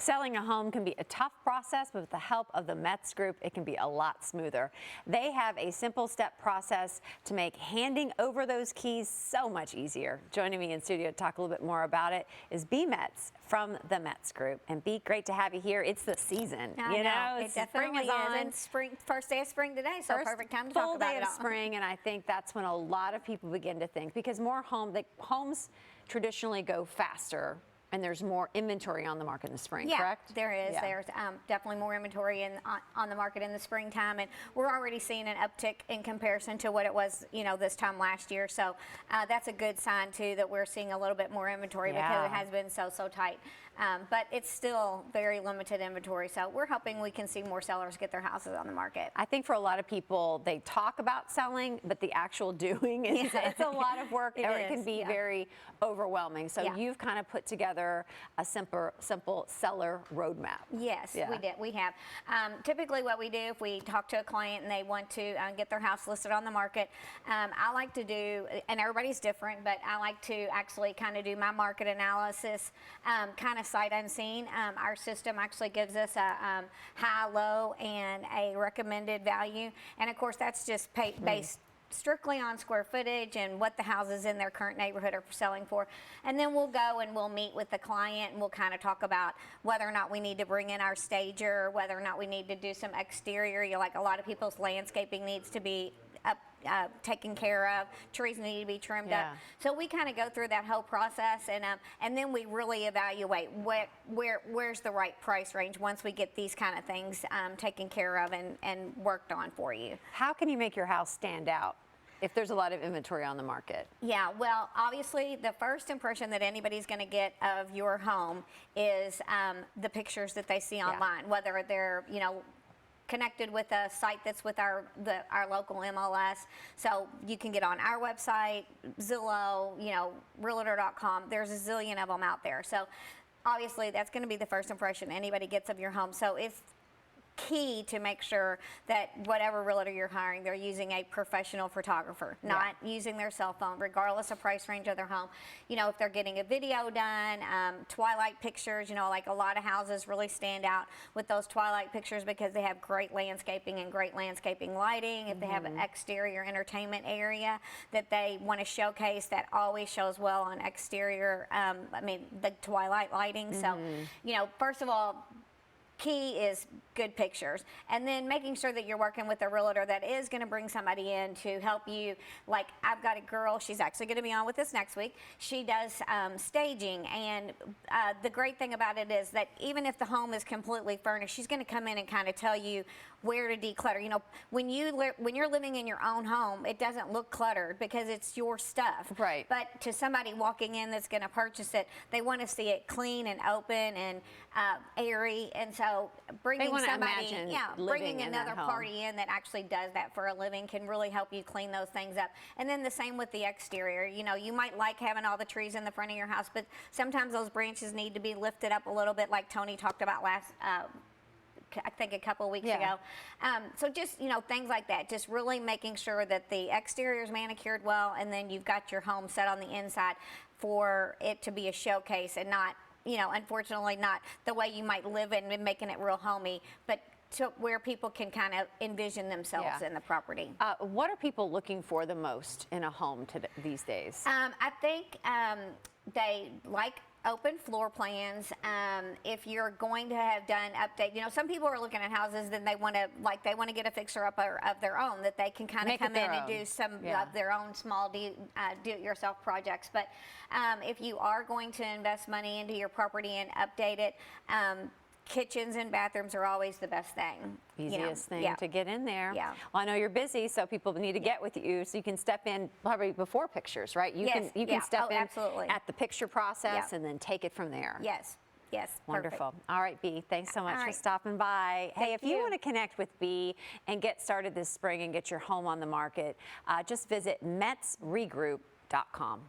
Selling a home can be a tough process, but with the help of the Metz Group, it can be a lot smoother. They have a simple step process to make handing over those keys so much easier. Joining me in studio to talk a little bit more about it is B. Metz from the Metz Group. And B, great to have you here. It's the season. I know. It spring definitely is on. And spring, first day of spring today, so perfect time to talk about it all. Full day of spring, and I think that's when a lot of people begin to think, because homes traditionally go faster and there's more inventory on the market in the spring, correct? There is. Yeah. There's definitely more inventory on the market in the springtime, and we're already seeing an uptick in comparison to what it was, this time last year. So that's a good sign too, that we're seeing a little bit more inventory because it has been so tight. But it's still very limited inventory, so we're hoping we can see more sellers get their houses on the market. I think for a lot of people, they talk about selling, but the actual doing is it's a lot of work, or it can be very overwhelming. So you've kind of put together a simple seller roadmap. Yes, we did. We have. Typically what we do, if we talk to a client and they want to get their house listed on the market, I like to do, and everybody's different, but I like to actually kind of do my market analysis kind of sight unseen. Our system actually gives us a high, low, and a recommended value, and of course that's just based strictly on square footage and what the houses in their current neighborhood are selling for. And then we'll go and we'll meet with the client and we'll kind of talk about whether or not we need to bring in our stager, whether or not we need to do some exterior. Like a lot of people's landscaping needs to be taken care of, trees need to be trimmed up. So we kind of go through that whole process, and then we really evaluate where's the right price range once we get these kind of things taken care of and worked on for you. How can you make your house stand out if there's a lot of inventory on the market? Yeah, well, obviously the first impression that anybody's going to get of your home is the pictures that they see online, whether they're connected with a site that's with our local MLS. So you can get on our website, Zillow, Realtor.com. There's a zillion of them out there. So obviously that's going to be the first impression anybody gets of your home. So it's key to make sure that whatever realtor you're hiring, they're using a professional photographer, not using their cell phone, regardless of price range of their home. If they're getting a video done, twilight pictures, like a lot of houses really stand out with those twilight pictures because they have great landscaping and great landscaping lighting. If they have an exterior entertainment area that they want to showcase, that always shows well on exterior, the twilight lighting. So, first of all, key is good pictures, and then making sure that you're working with a realtor that is going to bring somebody in to help you. Like I've got a girl, she's actually going to be on with us next week. She does staging, and the great thing about it is that even if the home is completely furnished, she's going to come in and kind of tell you where to declutter. When you're living in your own home, it doesn't look cluttered because it's your stuff. Right. But to somebody walking in that's going to purchase it, they want to see it clean and open and airy, and so bringing another party in that actually does that for a living can really help you clean those things up. And then the same with the exterior. You might like having all the trees in the front of your house, but sometimes those branches need to be lifted up a little bit, like Tony talked about I think a couple of weeks ago. So just, things like that, just really making sure that the exterior is manicured well, and then you've got your home set on the inside for it to be a showcase and not, unfortunately not the way you might live it and making it real homey, but to where people can kind of envision themselves in the property. What are people looking for the most in a home these days? I think they like open floor plans. If you're going to have done update, some people are looking at houses, then they want to get a fixer-upper of their own, that they can kind of come in and do some of their own small do-it-yourself projects. But if you are going to invest money into your property and update it, kitchens and bathrooms are always the best thing. Easiest thing to get in there. Yeah. Well, I know you're busy, so people need to get with you, so you can step in probably before pictures, right? You can step in at the picture process and then take it from there. Yes. Wonderful. Perfect. All right, B, thanks so much for stopping by. Hey, if you want to connect with B and get started this spring and get your home on the market, just visit metzregroup.com.